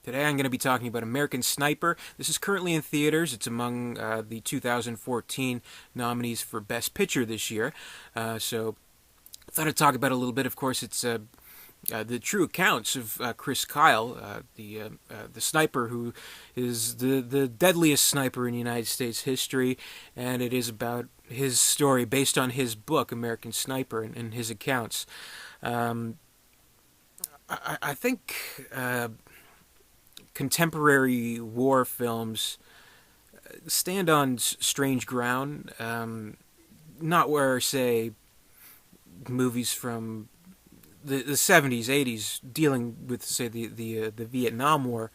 Today I'm going to be talking about American Sniper. This is currently in theaters. It's among the 2014 nominees for Best Picture this year. So I thought I'd talk about it a little bit. Of course, it's the true accounts of Chris Kyle, the sniper who is the deadliest sniper in United States history, and it is about his story based on his book, American Sniper, and his accounts. I think contemporary war films stand on strange ground. Not where, say, movies from the 70s, 80s, dealing with, say, the Vietnam War,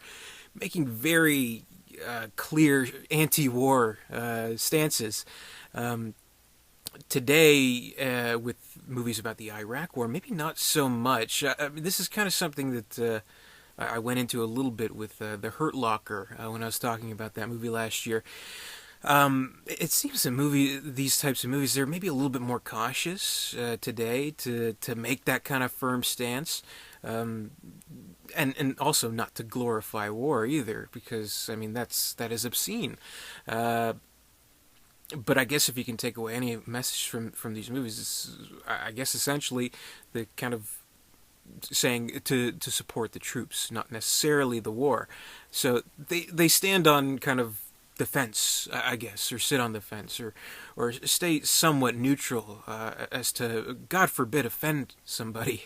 making very clear anti-war stances. Today, with movies about the Iraq War, maybe not so much. I mean, this is kind of something that I went into a little bit with The Hurt Locker when I was talking about that movie last year. It seems these types of movies, they're maybe a little bit more cautious today to make that kind of firm stance, and also not to glorify war either, because I mean that is obscene. But I guess if you can take away any message from these movies, it's, I guess essentially the kind of saying to support the troops, not necessarily the war. So they stand on kind of the fence, I guess, or sit on the fence, or stay somewhat neutral as to, God forbid, offend somebody.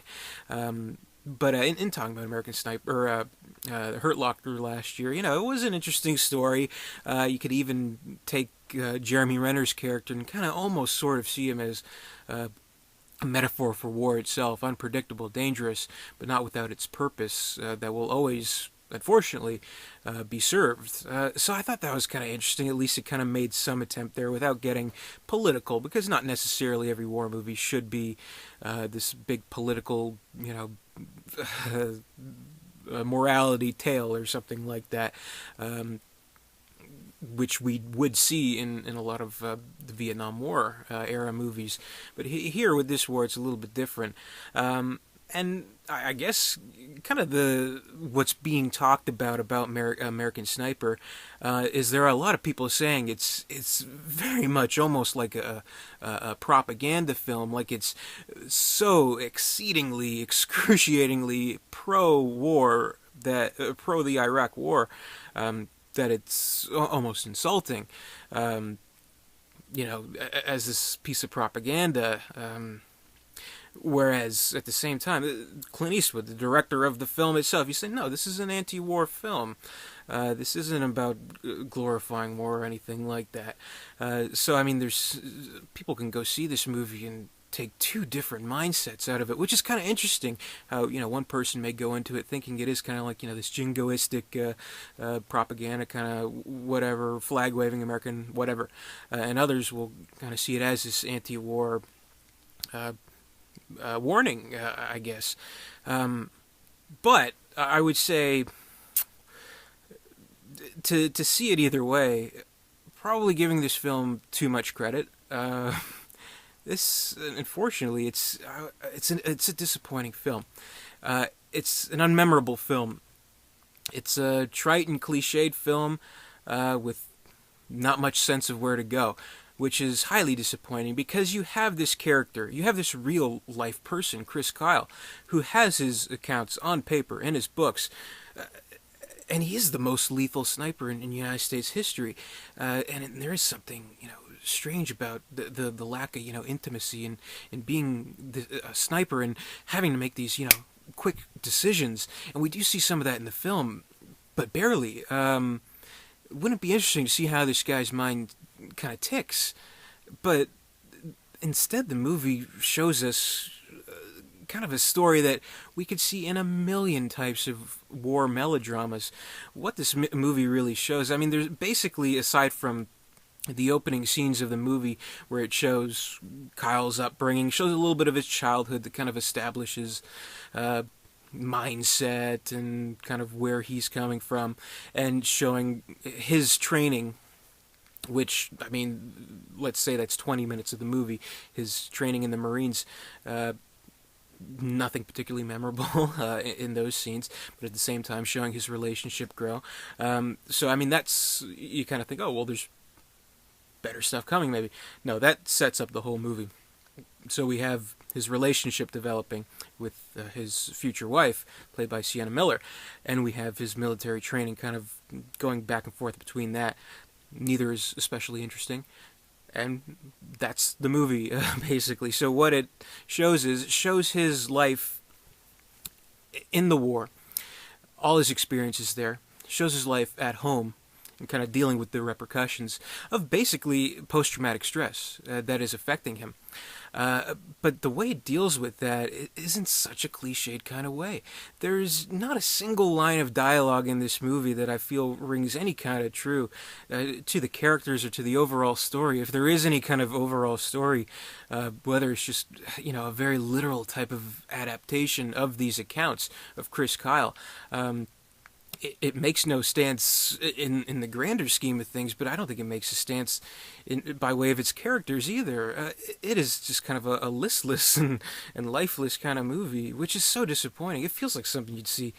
But in talking about American Sniper, Hurt Locker last year, it was an interesting story. You could even take Jeremy Renner's character and kind of almost sort of see him as a metaphor for war itself, unpredictable, dangerous, but not without its purpose that will always, unfortunately, be served. So I thought that was kind of interesting. At least it kind of made some attempt there without getting political, because not necessarily every war movie should be this big political, morality tale or something like that, which we would see in a lot of the Vietnam War era movies. But here with this war, it's a little bit different. And I guess kind of what's being talked about American Sniper is there are a lot of people saying it's very much almost like a propaganda film, like it's so exceedingly, excruciatingly pro-war, that pro the Iraq War, that it's almost insulting, as this piece of propaganda. Whereas at the same time, Clint Eastwood, the director of the film itself, you say, no, this is an anti-war film. This isn't about glorifying war or anything like that. So I mean, there's people can go see this movie and take two different mindsets out of it, which is kind of interesting. How one person may go into it thinking it is kind of like this jingoistic propaganda, kind of whatever, flag waving American whatever, and others will kind of see it as this anti-war warning, I guess. But I would say to see it either way, probably giving this film too much credit. This, unfortunately, it's a disappointing film. It's an unmemorable film. It's a trite and cliched film with not much sense of where to go, which is highly disappointing, because you have this character, you have this real life person, Chris Kyle, who has his accounts on paper in his books, and he is the most lethal sniper in United States history, and there is something strange about the lack of intimacy in being a sniper and having to make these quick decisions, and we do see some of that in the film, but barely. Wouldn't it be interesting to see how this guy's mind kind of ticks? But instead, the movie shows us kind of a story that we could see in a million types of war melodramas. What this movie really shows, I mean, there's basically, aside from the opening scenes of the movie where it shows Kyle's upbringing, shows a little bit of his childhood that kind of establishes mindset and kind of where he's coming from, and showing his training, which, I mean, let's say that's 20 minutes of the movie, his training in the Marines. nothing particularly memorable in those scenes, but at the same time showing his relationship grow. So I mean, that's, you kind of think, oh well, there's better stuff coming maybe. No, that sets up the whole movie. So we have his relationship developing with his future wife, played by Sienna Miller, and we have his military training kind of going back and forth between that. Neither is especially interesting, and that's the movie basically. So what it shows is, it shows his life in the war, all his experiences there, shows his life at home, and kind of dealing with the repercussions of basically post-traumatic stress that is affecting him. But the way it deals with that isn't such a cliched kind of way. There's not a single line of dialogue in this movie that I feel rings any kind of true to the characters or to the overall story. If there is any kind of overall story, whether it's just, a very literal type of adaptation of these accounts of Chris Kyle, it makes no stance in the grander scheme of things, but I don't think it makes a stance by way of its characters either. It is just kind of a listless and lifeless kind of movie, which is so disappointing. It feels like something you'd see,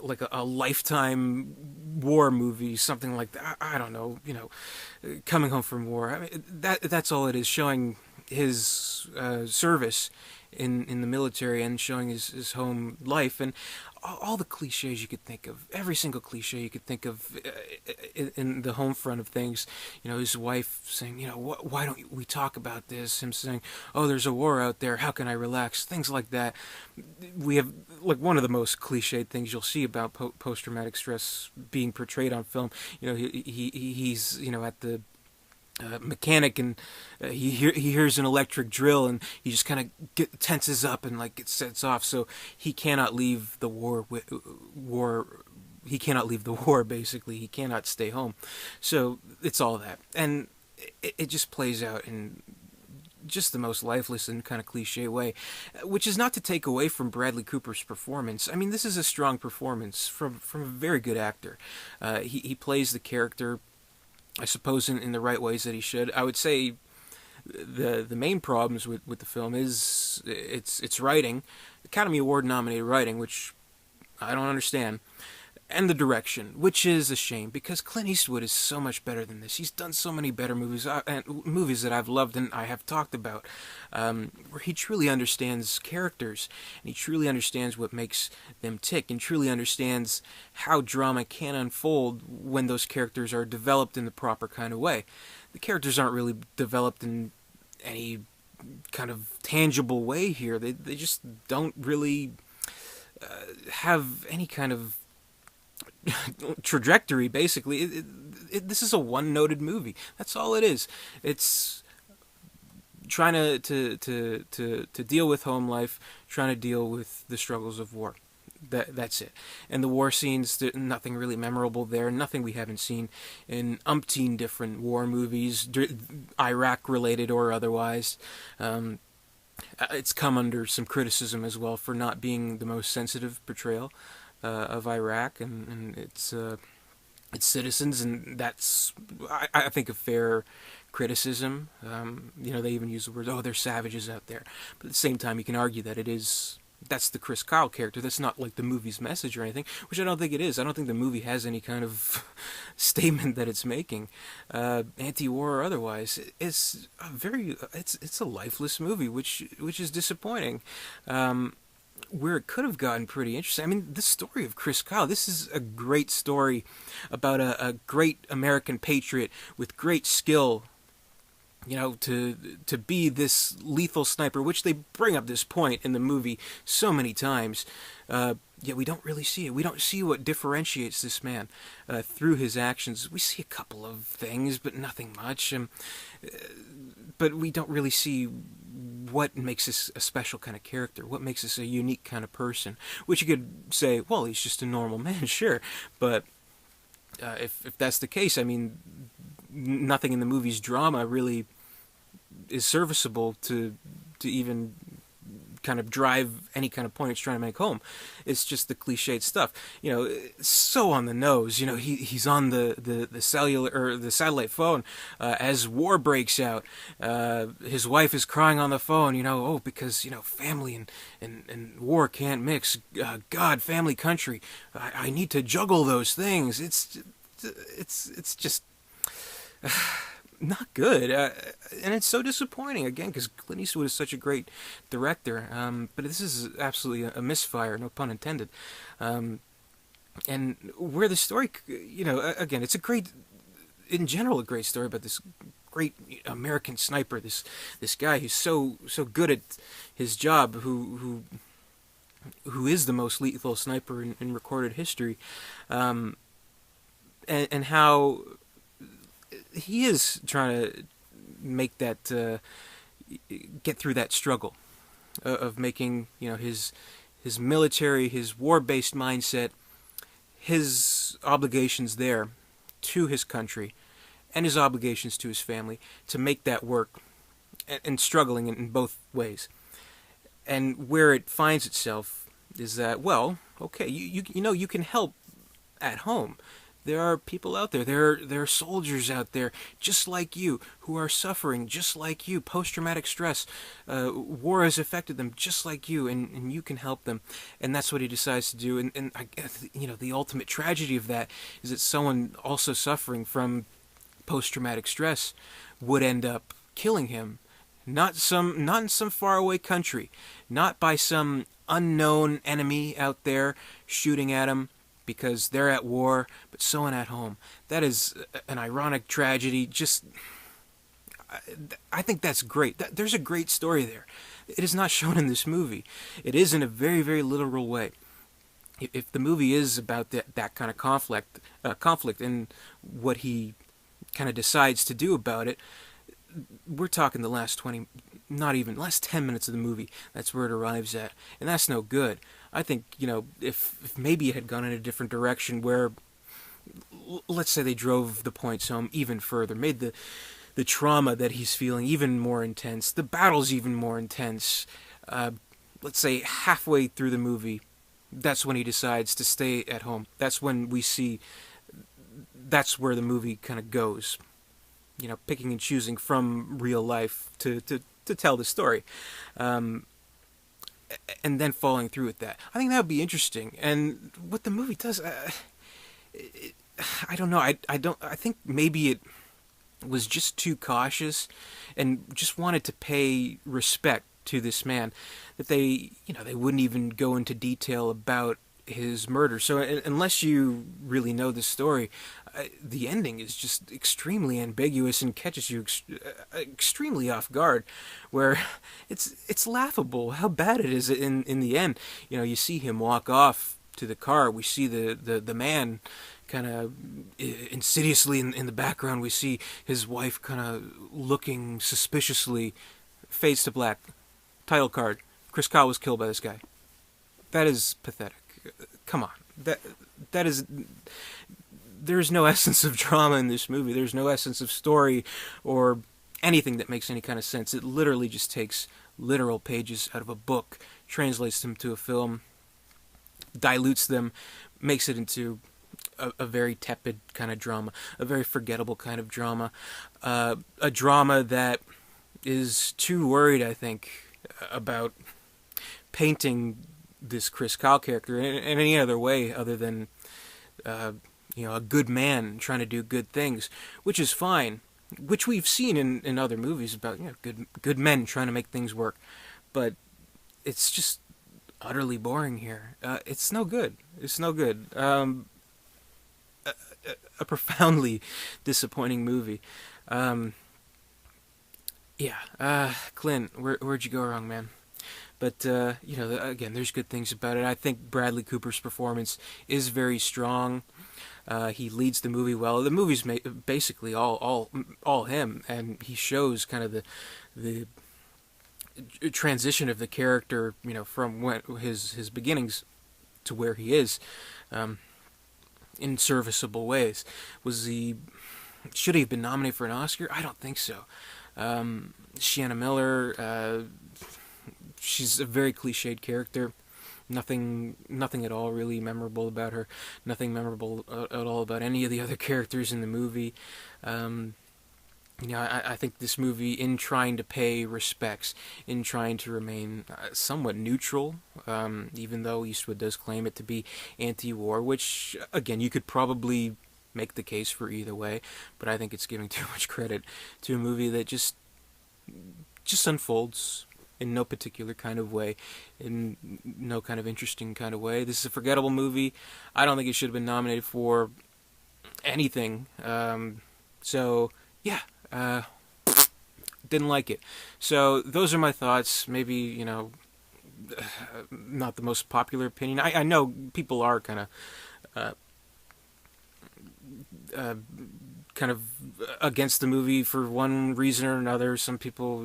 like a Lifetime war movie, something like that. I don't know, Coming Home from War. I mean, that's all it is, showing his service in the military and showing his home life, and all the cliches you could think of, every single cliche you could think of in the home front of things. His wife saying, why don't we talk about this? Him saying, oh, there's a war out there, how can I relax? Things like that. We have, like, one of the most cliched things you'll see about post-traumatic stress being portrayed on film. He's at the mechanic, and he hears an electric drill, and he just kind of tenses up and like it sets off. So he cannot leave the war. He cannot leave the war. Basically, he cannot stay home. So it's all that, and it just plays out in just the most lifeless and kind of cliche way, which is not to take away from Bradley Cooper's performance. I mean, this is a strong performance from a very good actor. He plays the character, I suppose, in the right ways that he should. I would say the main problems with the film is its writing, Academy Award nominated writing, which I don't understand, and the direction, which is a shame, because Clint Eastwood is so much better than this. He's done so many better movies, and movies that I've loved and I have talked about, where he truly understands characters, and he truly understands what makes them tick, and truly understands how drama can unfold when those characters are developed in the proper kind of way. The characters aren't really developed in any kind of tangible way here. They just don't really have any kind of trajectory. Basically, this is a one-noted movie. That's all it is. It's trying to deal with home life, trying to deal with the struggles of war. That's it. And the war scenes, nothing really memorable there. Nothing we haven't seen in umpteen different war movies, Iraq related or otherwise. It's come under some criticism as well for not being the most sensitive portrayal of Iraq and its citizens, and that's, I think, a fair criticism. They even use the word, "Oh, they're savages out there," but at the same time, you can argue that that's the Chris Kyle character. That's not like the movie's message or anything, which I don't think it is. I don't think the movie has any kind of statement that it's making, anti-war or otherwise. It's a lifeless movie, which is disappointing. Where it could have gotten pretty interesting. I mean, the story of Chris Kyle, this is a great story about a great American patriot with great skill, to be this lethal sniper, which they bring up this point in the movie so many times. Yet we don't really see it. We don't see what differentiates this man through his actions. We see a couple of things, but nothing much. But we don't really see what makes this a special kind of character, what makes this a unique kind of person, which you could say, well, he's just a normal man, sure, but if that's the case, I mean, nothing in the movie's drama really is serviceable to even kind of drive any kind of point it's trying to make home. It's just the cliched stuff. So on the nose. He's on the cellular or the satellite phone as war breaks out. His wife is crying on the phone. Because family and war can't mix. God, family, country. I need to juggle those things. It's just not good, and it's so disappointing again because Clint Eastwood is such a great director. But this is absolutely a misfire, no pun intended. And where the story, again, it's in general, a great story about this great American sniper, this guy who's so good at his job, who is the most lethal sniper in recorded history, and how he is trying to make that get through that struggle of making his military, his war-based mindset, his obligations there to his country, and his obligations to his family to make that work, and struggling in both ways. And where it finds itself is that, well, okay, you can help at home. There are people out there. There are soldiers out there just like you who are suffering just like you. Post-traumatic stress, war has affected them just like you, and you can help them. And that's what he decides to do. And I guess, the ultimate tragedy of that is that someone also suffering from post-traumatic stress would end up killing him. Not in some faraway country, not by some unknown enemy out there shooting at him because they're at war, but someone at home. That is an ironic tragedy. I think that's great. There's a great story there. It is not shown in this movie. It is in a very, very literal way. If the movie is about that kind of conflict and what he kind of decides to do about it, we're talking the last 10 minutes of the movie. That's where it arrives at, and that's no good. I think, if maybe it had gone in a different direction where, let's say they drove the points home even further, made the trauma that he's feeling even more intense, the battle's even more intense, let's say halfway through the movie, that's when he decides to stay at home. That's when we see, that's where the movie kind of goes. Picking and choosing from real life to tell the story. And then following through with that. I think that would be interesting. And what the movie does, I don't know. I think maybe it was just too cautious and just wanted to pay respect to this man, that they wouldn't even go into detail about his murder. So unless you really know the story, the ending is just extremely ambiguous and catches you extremely off guard, where it's laughable how bad it is in the end. You see him walk off to the car. We see the man kind of insidiously in the background. We see his wife kind of looking suspiciously. Fades to black. Title card. Chris Kyle was killed by this guy. That is pathetic. Come on. That is... There's no essence of drama in this movie. There's no essence of story or anything that makes any kind of sense. It literally just takes literal pages out of a book, translates them to a film, dilutes them, makes it into a very tepid kind of drama, a very forgettable kind of drama, a drama that is too worried, I think, about painting this Chris Kyle character in any other way other than a good man trying to do good things, which is fine, which we've seen in other movies about good men trying to make things work, but it's just utterly boring here. It's no good. It's no good. A profoundly disappointing movie. Clint, where'd you go wrong, man? But, again, there's good things about it. I think Bradley Cooper's performance is very strong. He leads the movie well. The movie's basically all him, and he shows kind of the transition of the character, from his beginnings to where he is, in serviceable ways. Should he have been nominated for an Oscar? I don't think so. Sienna Miller, she's a very cliched character. Nothing at all really memorable about her. Nothing memorable at all about any of the other characters in the movie. I think this movie, in trying to pay respects, in trying to remain somewhat neutral, even though Eastwood does claim it to be anti-war, which, again, you could probably make the case for either way, but I think it's giving too much credit to a movie that just unfolds in no particular kind of way, in no kind of interesting kind of way. This is a forgettable movie. I don't think it should have been nominated for anything. So, yeah. Didn't like it. So those are my thoughts. Maybe, not the most popular opinion. I know people are kind of against the movie for one reason or another. Some people,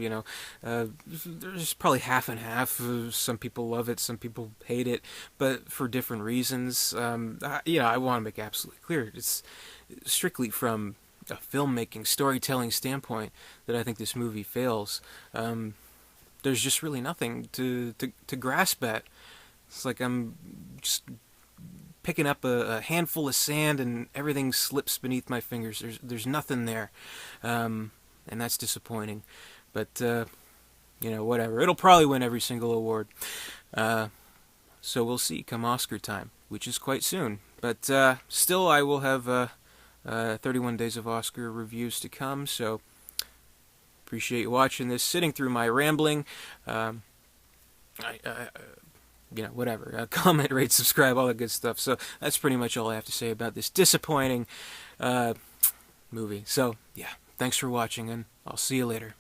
there's probably half and half. Some people love it, some people hate it, but for different reasons. I want to make absolutely clear, it's strictly from a filmmaking, storytelling standpoint that I think this movie fails. There's just really nothing to grasp at. It's like I'm just picking up a handful of sand and everything slips beneath my fingers. There's nothing there, and that's disappointing. But whatever. It'll probably win every single award. So we'll see come Oscar time, which is quite soon. But still, I will have 31 days of Oscar reviews to come, so appreciate you watching this, sitting through my rambling. Whatever. Comment, rate, subscribe, all that good stuff. So that's pretty much all I have to say about this disappointing movie. So, yeah, thanks for watching, and I'll see you later.